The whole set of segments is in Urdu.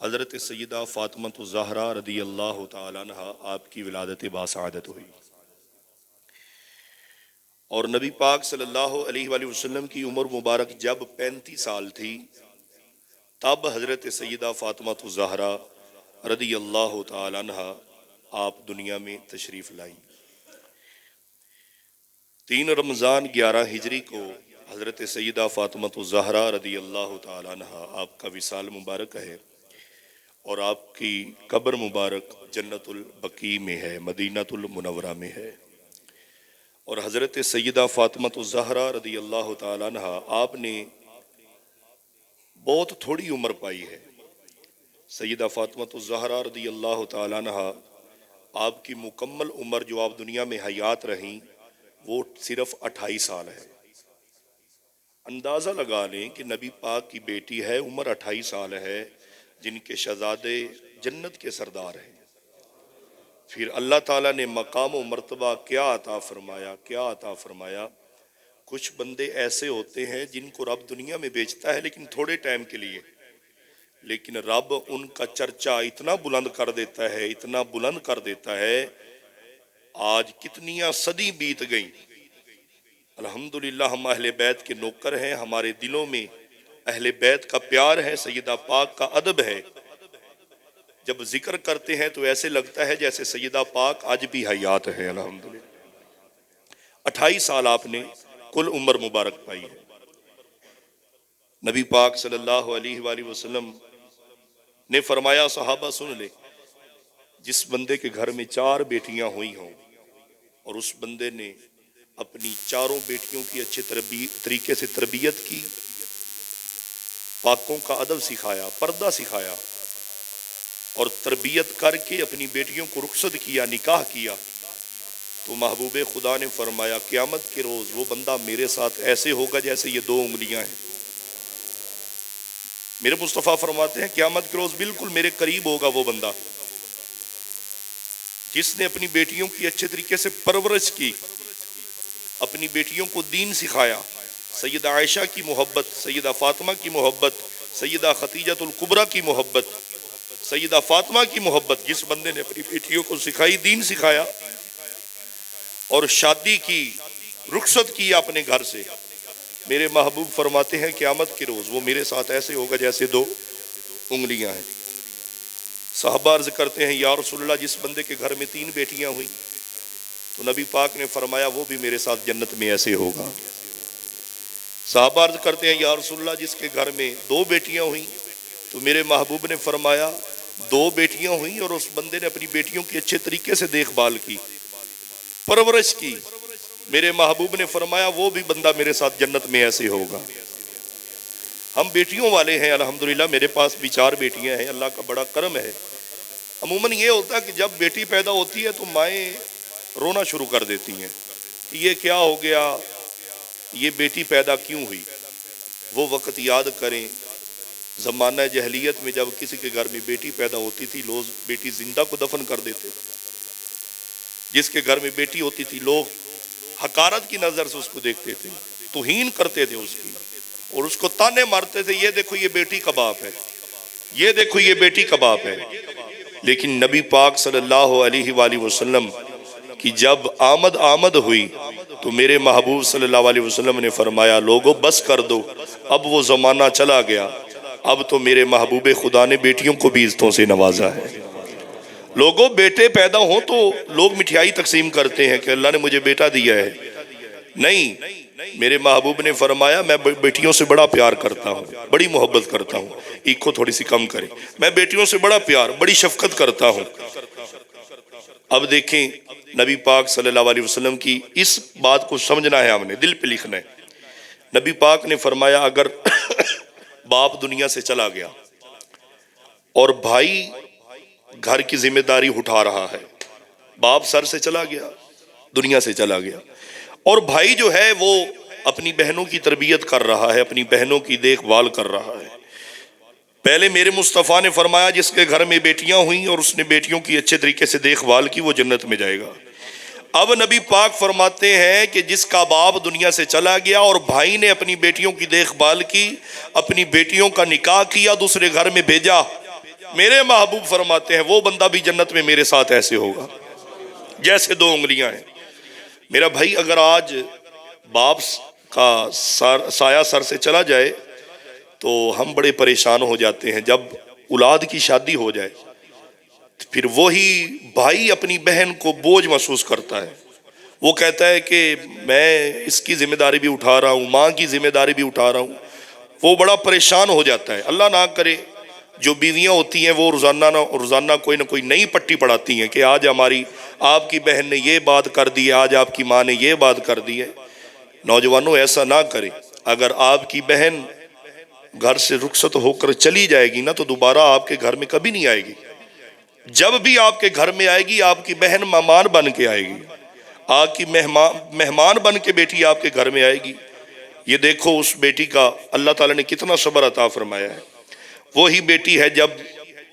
حضرت سیدہ فاطمہ الزہرا رضی اللہ تعالیٰ عنہ آپ کی ولادت باسعادت ہوئی، اور نبی پاک صلی اللہ علیہ وآلہ وسلم کی عمر مبارک جب 35 سال تھی تب حضرت سیدہ فاطمہ الزہرا رضی اللہ تعالیٰ عنہ آپ دنیا میں تشریف لائیں۔ 3 رمضان 11 ہجری کو حضرت سیدہ فاطمہ الزہرا رضی اللہ تعالیٰ عنہ آپ کا وصال مبارک ہے، اور آپ کی قبر مبارک جنت البقیع میں ہے، مدینہ المنورہ میں ہے۔ اور حضرت سیدہ فاطمہ الزہرا رضی اللہ تعالیٰ عنہ آپ نے بہت تھوڑی عمر پائی ہے۔ سیدہ فاطمہ الزہرا رضی اللہ تعالیٰ عنہ آپ کی مکمل عمر جو آپ دنیا میں حیات رہیں وہ صرف 28 سال ہے۔ اندازہ لگا لیں کہ نبی پاک کی بیٹی ہے، عمر 28 سال ہے، جن کے شہزادے جنت کے سردار ہیں۔ پھر اللہ تعالیٰ نے مقام و مرتبہ کیا عطا فرمایا۔ کچھ بندے ایسے ہوتے ہیں جن کو رب دنیا میں بیچتا ہے لیکن تھوڑے ٹائم کے لیے، لیکن رب ان کا چرچا اتنا بلند کر دیتا ہے۔ آج کتنیاں صدی بیت گئیں، الحمدللہ ہم اہل بیت کے نوکر ہیں، ہمارے دلوں میں اہل بیت کا پیار ہے، سیدہ پاک کا ادب ہے۔ جب ذکر کرتے ہیں تو ایسے لگتا ہے جیسے سیدہ پاک آج بھی حیات ہے، الحمدللہ۔ 28 سال آپ نے کل عمر مبارک پائی ہے۔ نبی پاک صلی اللہ علیہ وآلہ وسلم نے فرمایا، صحابہ سن لے، جس بندے کے گھر میں 4 بیٹیاں ہوئی ہوں اور اس بندے نے اپنی 4 بیٹیوں کی اچھے طریقے سے تربیت کی، پاکوں کا ادب سکھایا، پردہ سکھایا، اور تربیت کر کے اپنی بیٹیوں کو رخصت کیا، نکاح کیا، تو محبوب خدا نے فرمایا قیامت کے روز وہ بندہ میرے ساتھ ایسے ہوگا جیسے یہ 2 انگلیاں ہیں۔ میرے مصطفیٰ فرماتے ہیں قیامت کے روز بالکل میرے قریب ہوگا وہ بندہ جس نے اپنی بیٹیوں کی اچھے طریقے سے پرورش کی، اپنی بیٹیوں کو دین سکھایا، سیدہ عائشہ کی محبت، سیدہ فاطمہ کی محبت، سیدہ خدیجہ الکبریٰ کی محبت، سیدہ فاطمہ کی محبت، جس بندے نے اپنی بیٹیوں کو سکھائی، دین سکھایا اور شادی کی، رخصت کی اپنے گھر سے، میرے محبوب فرماتے ہیں قیامت کے روز وہ میرے ساتھ ایسے ہوگا جیسے 2 انگلیاں ہیں۔ صحابہ عرض کرتے ہیں یا رسول اللہ جس بندے کے گھر میں 3 بیٹیاں ہوئیں، تو نبی پاک نے فرمایا وہ بھی میرے ساتھ جنت میں ایسے ہوگا۔ صحابہ عرض کرتے ہیں یا رسول اللہ جس کے گھر میں 2 بیٹیاں ہوئیں، تو میرے محبوب نے فرمایا 2 بیٹیاں ہوئیں اور اس بندے نے اپنی بیٹیوں کی اچھے طریقے سے دیکھ بھال کی، پرورش کی، میرے محبوب نے فرمایا وہ بھی بندہ میرے ساتھ جنت میں ایسے ہوگا۔ ہم بیٹیوں والے ہیں، الحمدللہ میرے پاس بھی 4 بیٹیاں ہیں، اللہ کا بڑا کرم ہے۔ عموماً یہ ہوتا ہے کہ جب بیٹی پیدا ہوتی ہے تو مائیں رونا شروع کر دیتی ہیں، یہ کیا ہو گیا، یہ بیٹی پیدا کیوں ہوئی۔ وہ وقت یاد کریں زمانہ جہلیت میں جب کسی کے گھر میں بیٹی پیدا ہوتی تھی لوگ بیٹی زندہ کو دفن کر دیتے، جس کے گھر میں بیٹی ہوتی تھی لوگ حقارت کی نظر سے اس کو دیکھتے تھے، توہین کرتے تھے اس کی، اور اس کو تانے مارتے تھے یہ دیکھو یہ بیٹی کا باپ ہے، یہ دیکھو یہ بیٹی کا باپ ہے۔ لیکن نبی پاک صلی اللہ علیہ وآلہ وسلم کی جب آمد ہوئی تو میرے محبوب صلی اللہ علیہ وسلم نے فرمایا لوگو بس کر دو، اب وہ زمانہ چلا گیا، اب تو میرے محبوب خدا نے بیٹیوں کو بھی عزتوں سے نوازا ہے۔ لوگوں بیٹے پیدا ہوں تو لوگ مٹھائی تقسیم کرتے ہیں کہ اللہ نے مجھے بیٹا دیا ہے، نہیں، میرے محبوب نے فرمایا میں بیٹیوں سے بڑا پیار کرتا ہوں، بڑی محبت کرتا ہوں، ایک کو تھوڑی سی کم کریں، میں بیٹیوں سے بڑا پیار، بڑی شفقت کرتا ہوں۔ اب دیکھیں نبی پاک صلی اللہ علیہ وسلم کی اس بات کو سمجھنا ہے، ہم نے دل پہ لکھنا ہے۔ نبی پاک نے فرمایا اگر باپ دنیا سے چلا گیا اور بھائی گھر کی ذمہ داری اٹھا رہا ہے، باپ سر سے چلا گیا، دنیا سے چلا گیا، اور بھائی جو ہے وہ اپنی بہنوں کی تربیت کر رہا ہے، اپنی بہنوں کی دیکھ بھال کر رہا ہے، پہلے میرے مصطفیٰ نے فرمایا جس کے گھر میں بیٹیاں ہوئیں اور اس نے بیٹیوں کی اچھے طریقے سے دیکھ بھال کی وہ جنت میں جائے گا۔ اب نبی پاک فرماتے ہیں کہ جس کا باپ دنیا سے چلا گیا اور بھائی نے اپنی بیٹیوں کی دیکھ بھال کی، اپنی بیٹیوں کا نکاح کیا، دوسرے گھر میں بھیجا، میرے محبوب فرماتے ہیں وہ بندہ بھی جنت میں میرے ساتھ ایسے ہوگا جیسے دو انگلیاں ہیں۔ میرا بھائی اگر آج باپ کا سایہ سر سے چلا جائے تو ہم بڑے پریشان ہو جاتے ہیں۔ جب اولاد کی شادی ہو جائے پھر وہی بھائی اپنی بہن کو بوجھ محسوس کرتا ہے، وہ کہتا ہے کہ میں اس کی ذمہ داری بھی اٹھا رہا ہوں، ماں کی ذمہ داری بھی اٹھا رہا ہوں، وہ بڑا پریشان ہو جاتا ہے۔ اللہ نہ کرے جو بیویاں ہوتی ہیں وہ روزانہ کوئی نہ کوئی نئی پٹی پڑھاتی ہیں کہ آج ہماری آپ کی بہن نے یہ بات کر دی ہے، آج آپ کی ماں نے یہ بات کر دی ہے۔ نوجوانوں ایسا نہ کریں، اگر آپ کی بہن گھر سے رخصت ہو کر چلی جائے گی نا تو دوبارہ آپ کے گھر میں کبھی نہیں آئے گی۔ جب بھی آپ کے گھر میں آئے گی آپ کی بہن مہمان بن کے آئے گی، آپ کی مہمان بن کے بیٹی آپ کے گھر میں آئے گی۔ یہ دیکھو اس بیٹی کا اللہ تعالیٰ نے کتنا صبر عطا فرمایا ہے۔ وہی بیٹی ہے جب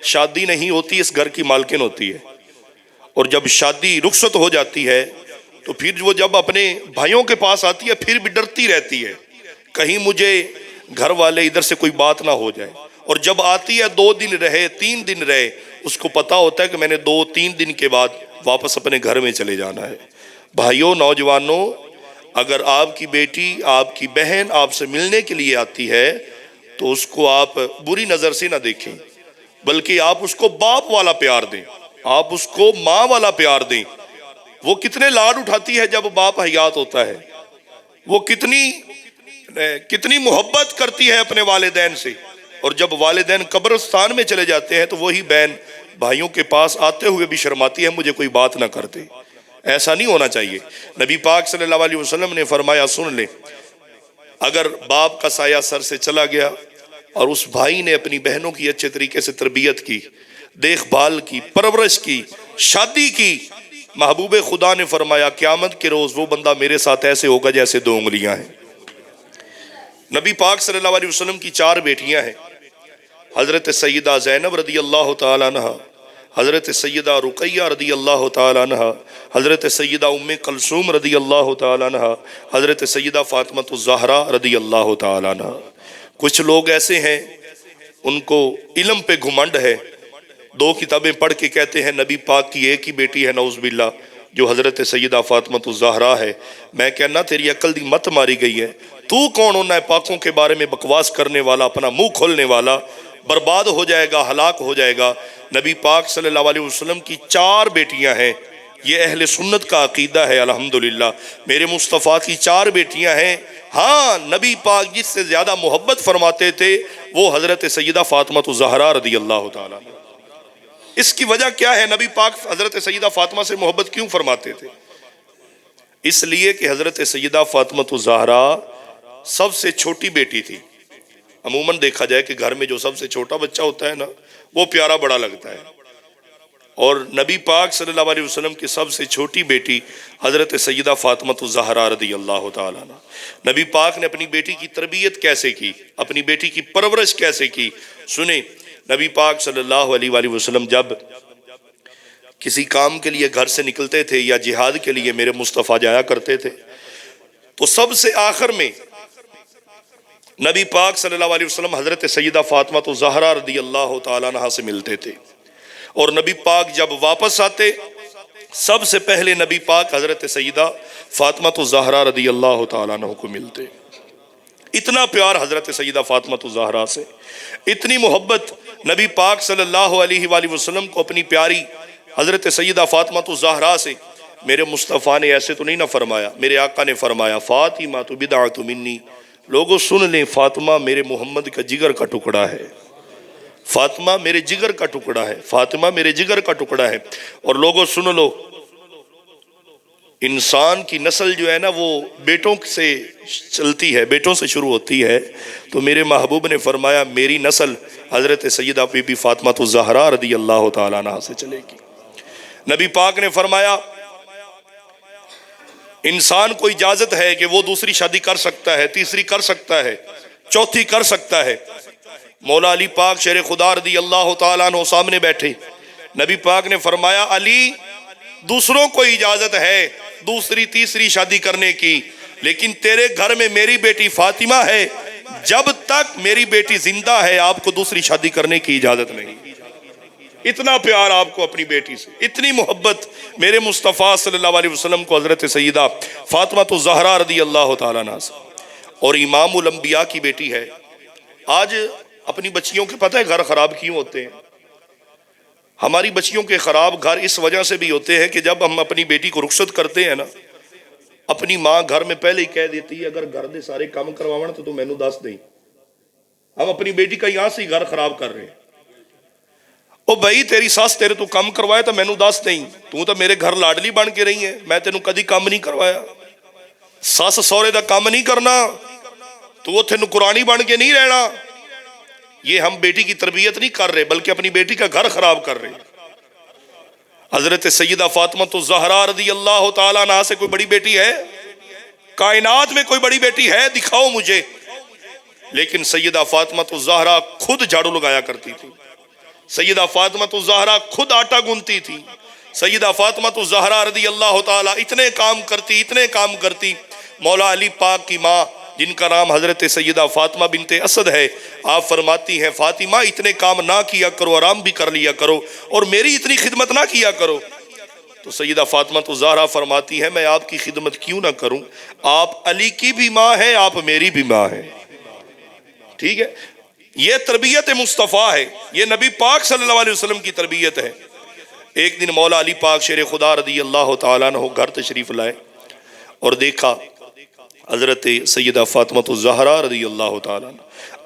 شادی نہیں ہوتی اس گھر کی مالکن ہوتی ہے، اور جب شادی رخصت ہو جاتی ہے تو پھر وہ جب اپنے بھائیوں کے پاس آتی ہے پھر بھی ڈرتی رہتی ہے کہیں مجھے گھر والے ادھر سے کوئی بات نہ ہو جائے۔ اور جب آتی ہے 2 دن رہے 3 دن رہے، اس کو پتا ہوتا ہے کہ میں نے 2-3 دن کے بعد واپس اپنے گھر میں چلے جانا ہے۔ بھائیوں، نوجوانوں، اگر آپ کی بیٹی آپ کی بہن آپ سے ملنے کے لیے آتی ہے تو اس کو آپ بری نظر سے نہ دیکھیں، بلکہ آپ اس کو باپ والا پیار دیں، آپ اس کو ماں والا پیار دیں۔ وہ کتنے لاڈ اٹھاتی ہے جب باپ حیات ہوتا ہے، وہ کتنی محبت کرتی ہے اپنے والدین سے، اور جب والدین قبرستان میں چلے جاتے ہیں تو وہی بہن بھائیوں کے پاس آتے ہوئے بھی شرماتی ہے مجھے کوئی بات نہ کرتے۔ ایسا نہیں ہونا چاہیے۔ نبی پاک صلی اللہ علیہ وسلم نے فرمایا، سن لیں، اگر باپ کا سایہ سر سے چلا گیا اور اس بھائی نے اپنی بہنوں کی اچھے طریقے سے تربیت کی، دیکھ بھال کی، پرورش کی، شادی کی، محبوب خدا نے فرمایا قیامت کے روز وہ بندہ میرے ساتھ ایسے ہوگا جیسے 2 انگلیاں ہیں۔ نبی پاک صلی اللہ علیہ وسلم کی 4 بیٹیاں ہیں، حضرت سیدہ زینب رضی اللہ تعالیٰ عنہ، حضرت سیدہ رقیہ رضی اللہ تعالیٰ عنہ، حضرت سیدہ ام کلثوم رضی اللہ تعالیٰ عنہ، حضرت سیدہ فاطمہ الزہرا رضی اللہ تعالیٰ عنہ۔ کچھ لوگ ایسے ہیں ان کو علم پہ گھمنڈ ہے، 2 کتابیں پڑھ کے کہتے ہیں نبی پاک کی ایک ہی بیٹی ہے نعوذ باللہ جو حضرت سیدہ فاطمہ الزہرا ہے۔ میں کہنا تیری عقل دی مت ماری گئی ہے، تو کون ہونا ہے پاکوں کے بارے میں بکواس کرنے والا، اپنا منہ کھولنے والا؟ برباد ہو جائے گا، ہلاک ہو جائے گا۔ نبی پاک صلی اللہ علیہ وسلم کی 4 بیٹیاں ہیں، یہ اہل سنت کا عقیدہ ہے الحمدللہ۔ میرے مصطفیٰ کی 4 بیٹیاں ہیں۔ ہاں، نبی پاک جس سے زیادہ محبت فرماتے تھے وہ حضرت سیدہ فاطمہ الزہرا رضی اللہ تعالیٰ عنہ۔ اس کی وجہ کیا ہے؟ نبی پاک حضرت سیدہ فاطمہ سے محبت کیوں فرماتے تھے؟ اس لیے کہ حضرت سیدہ فاطمہ الزہرا سب سے چھوٹی بیٹی تھی۔ عموماً دیکھا جائے کہ گھر میں جو سب سے چھوٹا بچہ ہوتا ہے نا وہ پیارا بڑا لگتا ہے، اور نبی پاک صلی اللہ علیہ وسلم کی سب سے چھوٹی بیٹی حضرت سیدہ فاطمہ الزہرا رضی اللہ تعالیٰ عنہ۔ نبی پاک نے اپنی بیٹی کی تربیت کیسے کی، اپنی بیٹی کی پرورش کیسے کی، سنیں۔ نبی پاک صلی اللہ علیہ وآلہ وسلم جب کسی کام کے لیے گھر سے نکلتے تھے یا جہاد کے لیے میرے مصطفیٰ جایا کرتے تھے تو سب سے آخر میں نبی پاک صلی اللہ علیہ وسلم حضرت سیدہ فاطمہ الزہرا رضی اللہ تعالیٰ عنہ سے ملتے تھے، اور نبی پاک جب واپس آتے سب سے پہلے نبی پاک حضرت سیدہ فاطمہ الزہرا رضی اللہ تعالیٰ عنہ کو ملتے۔ اتنا پیار حضرت سیدہ فاطمہ الزہرا سے، اتنی محبت نبی پاک صلی اللہ علیہ وآلہ وسلم کو اپنی پیاری حضرت سیدہ فاطمہ الزہرا سے۔ میرے مصطفیٰ نے ایسے تو نہیں نہ فرمایا، میرے آقا نے فرمایا فاطمہ تو بدعۃ منی، لوگوں سن لیں، فاطمہ میرے محمد کا جگر کا ٹکڑا ہے، فاطمہ میرے جگر کا ٹکڑا ہے، فاطمہ میرے جگر کا ٹکڑا ہے۔ اور لوگوں سن لو، انسان کی نسل جو ہے نا وہ بیٹوں سے چلتی ہے، بیٹوں سے شروع ہوتی ہے، تو میرے محبوب نے فرمایا میری نسل حضرت سیدہ بی بی فاطمہ الزہرا رضی اللہ تعالیٰ عنہ سے چلے گی۔ نبی پاک نے فرمایا انسان کو اجازت ہے کہ وہ دوسری شادی کر سکتا ہے، تیسری کر سکتا ہے، چوتھی کر سکتا ہے۔ مولا علی پاک شیر خدا رضی اللہ تعالیٰ عنہ سامنے بیٹھے، نبی پاک نے فرمایا علی دوسروں کو اجازت ہے دوسری تیسری شادی کرنے کی، لیکن تیرے گھر میں میری بیٹی فاطمہ ہے، جب تک میری بیٹی زندہ ہے آپ کو دوسری شادی کرنے کی اجازت نہیں۔ اتنا پیار آپ کو اپنی بیٹی سے، اتنی محبت میرے مصطفیٰ صلی اللہ علیہ وسلم کو حضرت سیدہ فاطمہ الزہرا رضی اللہ تعالیٰ عنہ سے، اور امام الانبیاء کی بیٹی ہے۔ آج اپنی بچیوں کے پتہ ہے گھر خراب کیوں ہوتے ہیں؟ ہماری بچیوں کے خراب گھر اس وجہ سے بھی ہوتے ہیں کہ جب ہم اپنی بیٹی کو رخصت کرتے ہیں نا، اپنی ماں گھر میں پہلے ہی کہہ دیتی ہے اگر گھر دے سارے کام کرواونا تو مینوں دس دیں۔ ہم اپنی بیٹی کا یہاں سے ہی گھر خراب کر رہے ہیں۔ او بھائی تیری ساس تیرے تو کام کروائے تو مینوں دس نہیں، تو میرے گھر لاڈلی بن کے رہی ہے، میں تینوں کدی کام نہیں کروایا۔ ساس سورے دا کام نہیں کرنا، تو تینوں قرآنی بن کے نہیں رہنا۔ یہ ہم بیٹی کی تربیت نہیں کر رہے بلکہ اپنی بیٹی کا گھر خراب کر رہے ہیں۔ حضرت سیدہ فاطمہ الزہرا رضی اللہ تعالیٰ عنہا سے کوئی بڑی بیٹی ہے؟ کائنات میں کوئی بڑی بیٹی ہے؟ دکھاؤ مجھے۔ لیکن سیدہ فاطمہ الزہرا خود جھاڑو لگایا کرتی تھی، سیدہ فاطمہ الزہرا خود آٹا گونتی تھی، سیدہ فاطمہ الزہرا رضی اللہ تعالیٰ اتنے کام کرتی۔ مولا علی پاک کی ماں جن کا نام حضرت سیدہ فاطمہ بنت اسد ہے، آپ فرماتی ہیں فاطمہ اتنے کام نہ کیا کرو، آرام بھی کر لیا کرو، اور میری اتنی خدمت نہ کیا کرو۔ تو سیدہ فاطمہ الزہرا فرماتی ہے میں آپ کی خدمت کیوں نہ کروں، آپ علی کی بھی ماں ہے، آپ میری بھی ماں ہے۔ ٹھیک ہے، یہ تربیت مصطفیٰ ہے، یہ نبی پاک صلی اللہ علیہ وسلم کی تربیت ہے۔ ایک دن مولا علی پاک شیر خدا رضی اللہ تعالیٰ عنہ گھر تشریف لائے اور دیکھا حضرت سیدہ فاطمہ الزہرا رضی اللہ تعالیٰ عنہ،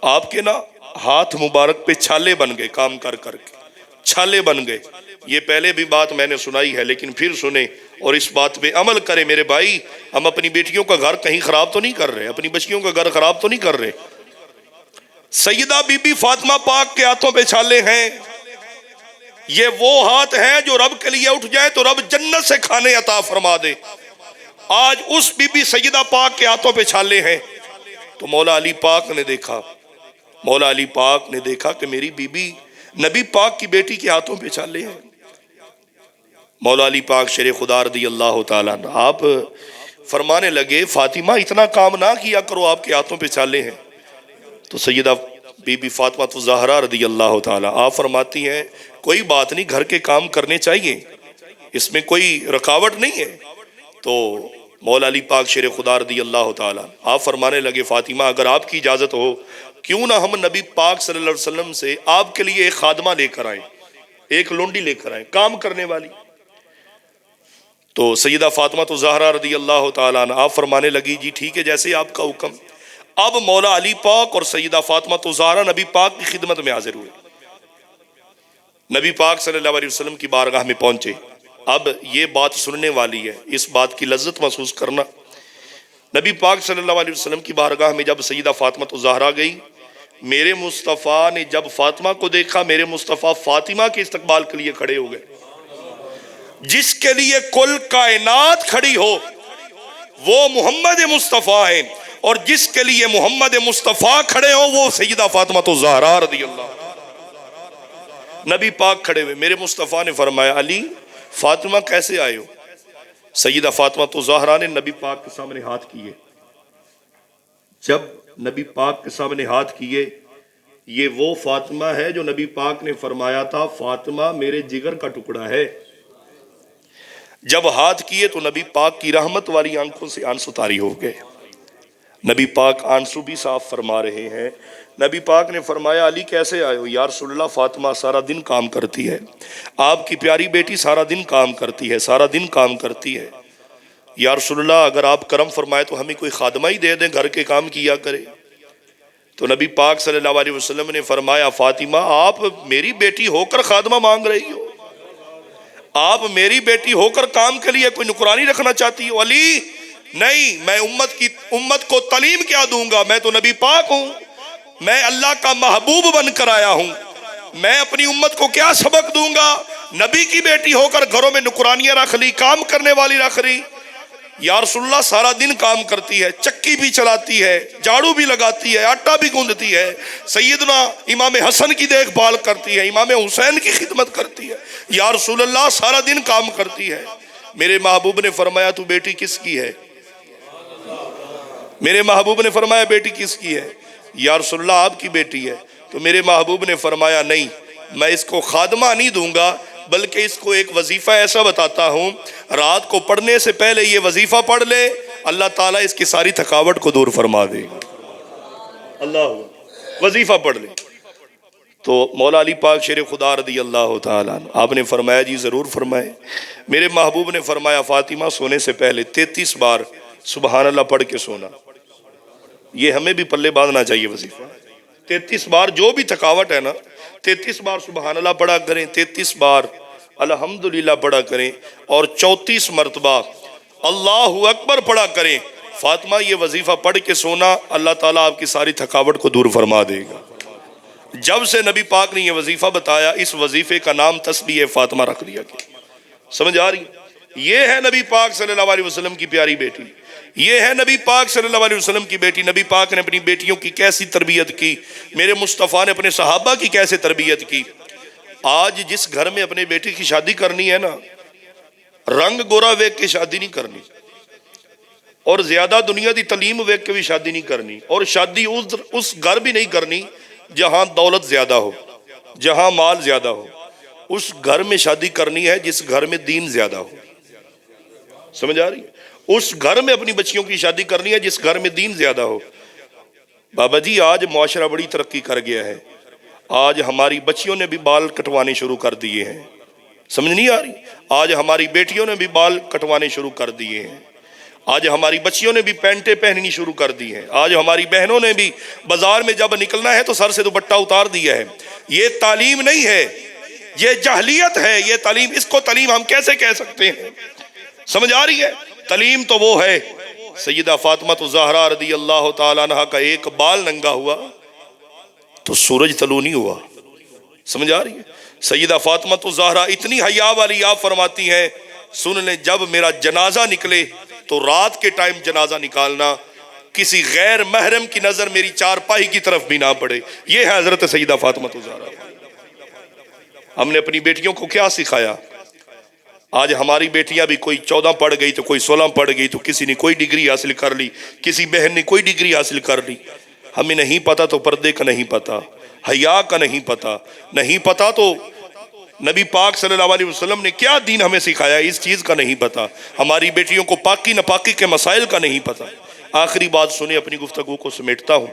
آپ کے نا ہاتھ مبارک پہ چھالے بن گئے، کام کر کے چھالے بن گئے۔ یہ پہلے بھی بات میں نے سنائی ہے لیکن پھر سنیں اور اس بات پہ عمل کریں میرے بھائی۔ ہم اپنی بیٹیوں کا گھر کہیں خراب تو نہیں کر رہے، اپنی بچیوں کا گھر خراب تو نہیں کر رہے۔ سیدہ بی بی فاطمہ پاک کے ہاتھوں پہ چھالے ہیں، یہ وہ ہاتھ ہیں جو رب کے لیے اٹھ جائے تو رب جنت سے کھانے عطا فرما دے۔ آج اس بی بی سیدہ پاک کے ہاتھوں پہ چھالے ہیں، تو مولا علی پاک نے دیکھا کہ میری بی بی نبی پاک کی بیٹی کے ہاتھوں پہ چھالے ہیں۔ مولا علی پاک شیر خدا رضی اللہ تعالیٰ عنہ آپ فرمانے لگے فاطمہ اتنا کام نہ کیا کرو، آپ کے ہاتھوں پہ چھالے ہیں۔ تو سیدہ بی بی فاطمہ الزہرا رضی اللہ تعالیٰ آپ فرماتی ہیں کوئی بات نہیں، گھر کے کام کرنے چاہیے، اس میں کوئی رکاوٹ نہیں ہے۔ تو مولا علی پاک شیر خدا رضی اللہ تعالیٰ آپ فرمانے لگے فاطمہ اگر آپ کی اجازت ہو کیوں نہ ہم نبی پاک صلی اللہ علیہ وسلم سے آپ کے لیے ایک خادمہ لے کر آئیں، ایک لونڈی لے کر آئیں کام کرنے والی۔ تو سیدہ فاطمہ الزہرا رضی اللہ تعالیٰ عنہ آپ فرمانے لگی جی ٹھیک ہے جیسے آپ کا حکم۔ اب مولا علی پاک اور سیدہ فاطمہ الزہرا نبی پاک کی خدمت میں حاضر ہوئے، نبی پاک صلی اللہ علیہ وسلم کی بارگاہ میں پہنچے۔ اب یہ بات سننے والی ہے، اس بات کی لذت محسوس کرنا۔ نبی پاک صلی اللہ علیہ وسلم کی بارگاہ میں جب سیدہ فاطمہ الزہرا گئی، میرے مصطفیٰ نے جب فاطمہ کو دیکھا، میرے مصطفیٰ فاطمہ کے استقبال کے لیے کھڑے ہو گئے۔ جس کے لیے کل کائنات کھڑی ہو وہ محمد مصطفیٰ ہیں، اور جس کے لیے محمد مصطفیٰ کھڑے ہو وہ سیدہ فاطمہ الزہرا رضی اللہ۔ نبی پاک کھڑے ہوئے، میرے مصطفیٰ نے فرمایا علی فاطمہ کیسے آئے ہو؟ سیدہ فاطمہ الزہرا نے نبی پاک کے سامنے ہاتھ کیے۔ جب نبی پاک کے سامنے ہاتھ کیے، یہ وہ فاطمہ ہے جو نبی پاک نے فرمایا تھا فاطمہ میرے جگر کا ٹکڑا ہے۔ جب ہاتھ کیے تو نبی پاک کی رحمت والی آنکھوں سے آنسو طاری ہو گئے۔ نبی پاک آنسو بھی صاف فرما رہے ہیں۔ نبی پاک نے فرمایا علی کیسے آئے ہو؟ یا رسول اللہ فاطمہ سارا دن کام کرتی ہے، آپ کی پیاری بیٹی سارا دن کام کرتی ہے، سارا دن کام کرتی ہے۔ یا رسول اللہ اگر آپ کرم فرمائے تو ہمیں کوئی خادمہ ہی دے دیں، گھر کے کام کیا کرے۔ تو نبی پاک صلی اللہ علیہ وسلم نے فرمایا فاطمہ آپ میری بیٹی ہو کر خادمہ مانگ رہی ہو، آپ میری بیٹی ہو کر کام کے لیے کوئی نکرانی رکھنا چاہتی ہو؟ علی نہیں، میں امت کو تعلیم کیا دوں گا، میں تو نبی پاک ہوں، میں اللہ کا محبوب بن کر آیا ہوں، میں اپنی امت کو کیا سبق دوں گا؟ نبی کی بیٹی ہو کر گھروں میں نکرانیاں رکھ لی، کام کرنے والی رکھ لی۔ یا رسول اللہ سارا دن کام کرتی ہے، چکی بھی چلاتی ہے، جھاڑو بھی لگاتی ہے، آٹا بھی گوندتی ہے، سیدنا امام حسن کی دیکھ بھال کرتی ہے، امام حسین کی خدمت کرتی ہے۔ یا رسول اللہ سارا دن کام کرتی ہے۔ میرے محبوب نے فرمایا تو بیٹی کس کی ہے؟ میرے محبوب نے فرمایا بیٹی کس کی ہے؟ یا رسول اللہ آپ کی بیٹی ہے۔ تو میرے محبوب نے فرمایا نہیں، میں اس کو خادمہ نہیں دوں گا، بلکہ اس کو ایک وظیفہ ایسا بتاتا ہوں، رات کو پڑھنے سے پہلے یہ وظیفہ پڑھ لے، اللہ تعالیٰ اس کی ساری تھکاوٹ کو دور فرما دے گا۔ اللہ وظیفہ پڑھ لے۔ تو مولا علی پاک شیر خدا رضی اللہ تعالیٰ عنہ آپ نے فرمایا جی ضرور فرمائے۔ میرے محبوب نے فرمایا فاطمہ سونے سے پہلے 33 بار سبحان اللہ پڑھ کے سونا۔ یہ ہمیں بھی پلے باندھنا چاہیے وظیفہ۔ 33 بار جو بھی تھکاوٹ ہے نا، 33 بار سبحان اللہ پڑھا کریں، 33 بار الحمدللہ پڑھا کریں، اور 34 مرتبہ اللہ اکبر پڑھا کریں۔ فاطمہ یہ وظیفہ پڑھ کے سونا، اللہ تعالیٰ آپ کی ساری تھکاوٹ کو دور فرما دے گا۔ جب سے نبی پاک نے یہ وظیفہ بتایا، اس وظیفے کا نام تسبیح فاطمہ رکھ دیا گیا۔ سمجھ آ رہی؟ یہ ہے نبی پاک صلی اللہ علیہ وسلم کی پیاری بیٹی، یہ ہے نبی پاک صلی اللہ علیہ وسلم کی بیٹی۔ نبی پاک نے اپنی بیٹیوں کی کیسی تربیت کی، میرے مصطفیٰ نے اپنے صحابہ کی کیسے تربیت کی۔ آج جس گھر میں اپنے بیٹی کی شادی کرنی ہے نا، رنگ گورا ویک کے شادی نہیں کرنی، اور زیادہ دنیا دی تعلیم ویک کے بھی شادی نہیں کرنی، اور شادی اس گھر بھی نہیں کرنی جہاں دولت زیادہ ہو، جہاں مال زیادہ ہو۔ اس گھر میں شادی کرنی ہے جس گھر میں دین زیادہ ہو۔ سمجھ آ رہی ہے؟ اس گھر میں اپنی بچیوں کی شادی کرنی ہے جس گھر میں دین زیادہ ہو۔ بابا جی آج معاشرہ بڑی ترقی کر گیا ہے، آج ہماری بچیوں نے بھی بال کٹوانے شروع کر دیے ہیں۔ سمجھ نہیں آ رہی؟ آج ہماری بیٹیوں نے بھی بال کٹوانے شروع کر دیے ہیں، آج ہماری بچیوں نے بھی پینٹیں پہننی شروع کر دی ہیں، آج ہماری بہنوں نے بھی بازار میں جب نکلنا ہے تو سر سے دوپٹہ اتار دیا ہے۔ یہ تعلیم نہیں ہے، یہ جہلیت ہے۔ یہ تعلیم، اس کو تعلیم ہم کیسے کہہ سکتے ہیں؟ سمجھ آ رہی ہے؟ تعلیم تو وہ ہے، سیدہ فاطمہ الزہرا رضی اللہ تعالیٰ عنہ کا ایک بال ننگا ہوا تو سورج طلوع نہیں ہوا۔ سمجھ آ رہی ہے؟ سیدہ فاطمہ الزہرا اتنی حیا والی، آپ فرماتی ہیں سن لیں جب میرا جنازہ نکلے تو رات کے ٹائم جنازہ نکالنا، کسی غیر محرم کی نظر میری چارپائی کی طرف بھی نہ پڑے۔ یہ ہے حضرت سیدہ فاطمہ الزہرا۔ ہم نے اپنی بیٹیوں کو کیا سکھایا؟ آج ہماری بیٹیاں بھی کوئی 14 پڑھ گئی تو کوئی 16 پڑھ گئی، تو کسی نے کوئی ڈگری حاصل کر لی، کسی بہن نے کوئی ڈگری حاصل کر لی۔ ہمیں نہیں پتا تو پردے کا نہیں پتا، حیا کا نہیں پتا، نہیں پتا تو نبی پاک صلی اللہ علیہ وسلم نے کیا دین ہمیں سکھایا اس چیز کا نہیں پتا، ہماری بیٹیوں کو پاکی ناپاکی کے مسائل کا نہیں پتا۔ آخری بات سنیں، اپنی گفتگو کو سمیٹتا ہوں۔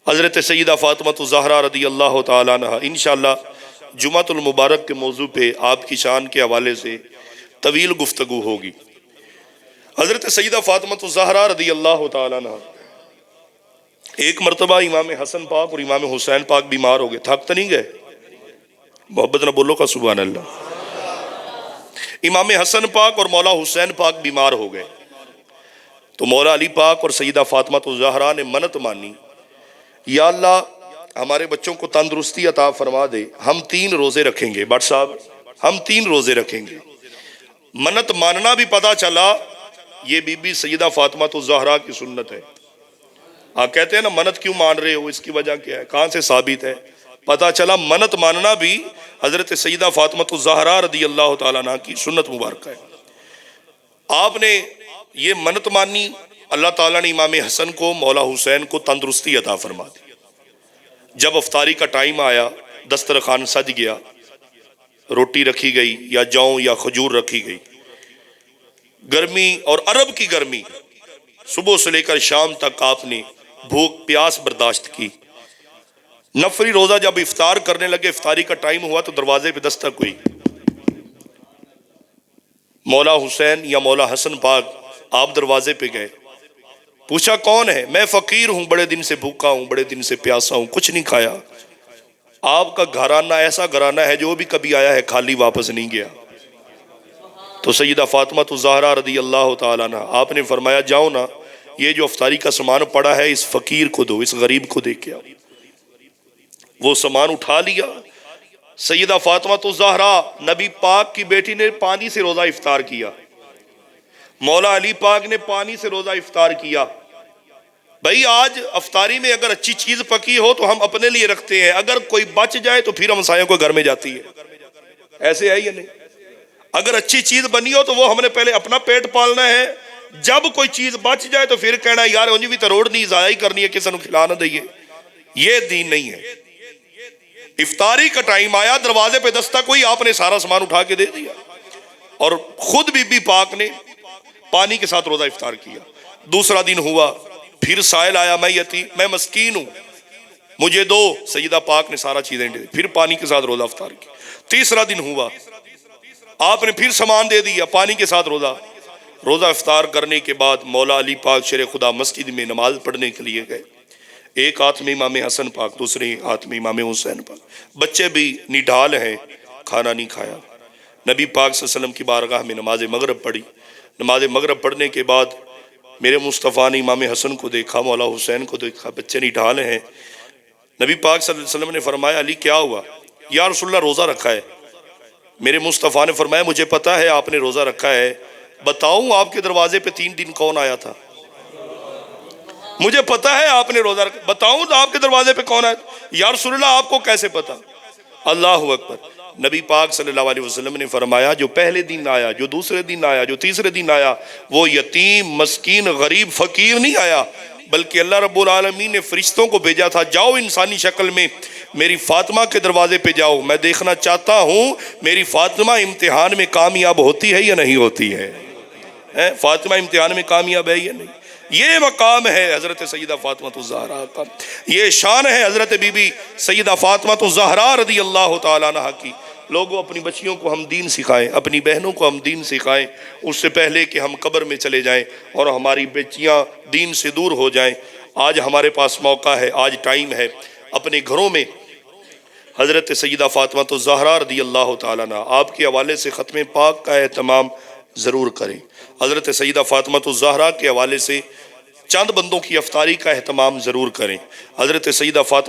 حضرت سیدہ فاطمہ الزہرا رضی اللہ تعالیٰ عنہ، انشاءاللہ جمعۃ المبارک کے موضوع پہ آپ کی شان کے حوالے سے طویل گفتگو ہوگی۔ حضرت سیدہ فاطمہ الزہرا رضی اللہ تعالیٰ عنہ ایک مرتبہ امام حسن پاک اور امام حسین پاک بیمار ہو گئے۔ تھک تو نہیں گئے؟ محبت نہ بولو کا سبحان اللہ۔ امام حسن پاک اور مولا حسین پاک بیمار ہو گئے تو مولا علی پاک اور سیدہ فاطمہ الزہرا نے منت مانی، یا اللہ ہمارے بچوں کو تندرستی عطا فرما دے، ہم 3 روزے رکھیں گے۔ بٹ صاحب ہم 3 روزے رکھیں گے۔ منت ماننا بھی پتا چلا یہ بی بی سیدہ فاطمہ الزہرا کی سنت ہے۔ آپ کہتے ہیں نا منت کیوں مان رہے ہو، اس کی وجہ کیا ہے، کہاں سے ثابت ہے؟ پتا چلا منت ماننا بھی حضرت سیدہ فاطمہ الزہرا رضی اللہ تعالیٰ عنہ کی سنت مبارکہ ہے۔ آپ نے یہ منت مانی، اللہ تعالیٰ نے امام حسن کو، مولا حسین کو تندرستی عطا فرما دی۔ جب افطاری کا ٹائم آیا، دسترخوان سج گیا، روٹی رکھی گئی یا جوں یا کھجور رکھی گئی، گرمی اور عرب کی گرمی، صبح سے لے کر شام تک آپ نے بھوک پیاس برداشت کی۔ نفری روزہ جب افطار کرنے لگے، افطاری کا ٹائم ہوا تو دروازے پہ دستک ہوئی۔ مولا حسین یا مولا حسن پاک آپ دروازے پہ گئے، پوچھا کون ہے؟ میں فقیر ہوں، بڑے دن سے بھوکا ہوں، بڑے دن سے پیاسا ہوں، کچھ نہیں کھایا۔ آپ کا گھرانہ ایسا گھرانہ ہے جو بھی کبھی آیا ہے خالی واپس نہیں گیا۔ تو سیدہ فاطمہ الزہرا رضی اللہ تعالیٰ عنہ آپ نے فرمایا جاؤ نا، یہ جو افطاری کا سامان پڑا ہے اس فقیر کو دو، اس غریب کو دے کے آؤ۔ وہ سامان اٹھا لیا۔ سیدہ فاطمہ الزہرا نبی پاک کی بیٹی نے پانی سے روزہ افطار کیا، مولا علی پاک نے پانی سے روزہ افطار کیا۔ بھائی آج افطاری میں اگر اچھی چیز پکی ہو تو ہم اپنے لیے رکھتے ہیں، اگر کوئی بچ جائے تو پھر ہمسایوں کو گھر میں جاتی ہے، ایسے ہے یا نہیں؟ اگر اچھی چیز بنی ہو تو وہ ہم نے پہلے اپنا پیٹ پالنا ہے، جب کوئی چیز بچ جائے تو پھر کہنا یار انجی بھی تو روڑ نہیں ضائع ہی کرنی ہے، کسی نے کھلا نہ دئیے۔ یہ دین نہیں ہے، افطاری کا ٹائم آیا، دروازے پہ دستک ہوئی، آپ نے سارا سامان اٹھا کے دے دیا، اور خود بی بی پاک نے پانی کے ساتھ روزہ افطار کیا۔ دوسرا دن ہوا، پھر سائل آیا، میں مسکین ہوں، مجھے دو، سیدہ پاک نے سارا چیزیں دے دی، پھر پانی کے ساتھ روزہ افطار کیا۔ تیسرا دن ہوا، آپ نے پھر سامان دے دیا، پانی کے ساتھ روزہ افطار کرنے کے بعد مولا علی پاک شیر خدا مسجد میں نماز پڑھنے کے لیے گئے۔ ایک ہاتھ میں امام حسن پاک، دوسرے ہاتھ میں امام حسین پاک، بچے بھی نڈھال ہیں، کھانا نہیں کھایا۔ نبی پاک صلی اللہ علیہ وسلم کی بارگاہ میں نماز مغرب پڑھی۔ نماز مغرب پڑھنے کے بعد میرے مصطفیٰ نے امام حسن کو دیکھا، مولا حسین کو دیکھا، بچے نڈھال ہیں۔ نبی پاک صلی اللہ علیہ وسلم نے فرمایا، علی کیا ہوا؟ یا رسول اللہ روزہ رکھا ہے۔ میرے مصطفیٰ نے فرمایا، مجھے پتا ہے آپ نے روزہ رکھا ہے، بتاؤں آپ کے دروازے پہ 3 دن کون آیا تھا؟ مجھے پتا ہے آپ نے روزہ رکھا، بتاؤں تو آپ کے دروازے پہ کون آیا تھا؟ یا رسول اللہ آپ کو کیسے پتا؟ اللہ اکبر۔ نبی پاک صلی اللہ علیہ وسلم نے فرمایا، جو پہلے دن آیا، جو دوسرے دن آیا، جو تیسرے دن آیا، وہ یتیم، مسکین، غریب، فقیر نہیں آیا، بلکہ اللہ رب العالمین نے فرشتوں کو بھیجا تھا، جاؤ انسانی شکل میں میری فاطمہ کے دروازے پہ جاؤ، میں دیکھنا چاہتا ہوں میری فاطمہ امتحان میں کامیاب ہوتی ہے یا نہیں ہوتی ہے۔ فاطمہ امتحان میں کامیاب ہے یا نہیں؟ یہ مقام ہے حضرت سیدہ فاطمہ الزہرا کا، یہ شان ہے حضرت بی بی سیدہ فاطمہ الزہرا رضی اللہ تعالیٰ عنہا کی۔ لوگوں، اپنی بچیوں کو ہم دین سکھائیں، اپنی بہنوں کو ہم دین سکھائیں، اس سے پہلے کہ ہم قبر میں چلے جائیں اور ہماری بچیاں دین سے دور ہو جائیں۔ آج ہمارے پاس موقع ہے، آج ٹائم ہے، اپنے گھروں میں حضرت سیدہ فاطمہ الزہرا رضی اللہ تعالیٰ عنہا آپ کے حوالے سے ختم پاک کا اہتمام ضرور کریں۔ حضرت سیدہ فاطمہ الزہرا کے حوالے سے چند بندوں کی افطاری کا اہتمام ضرور کریں۔ حضرت سیدہ فاطمہ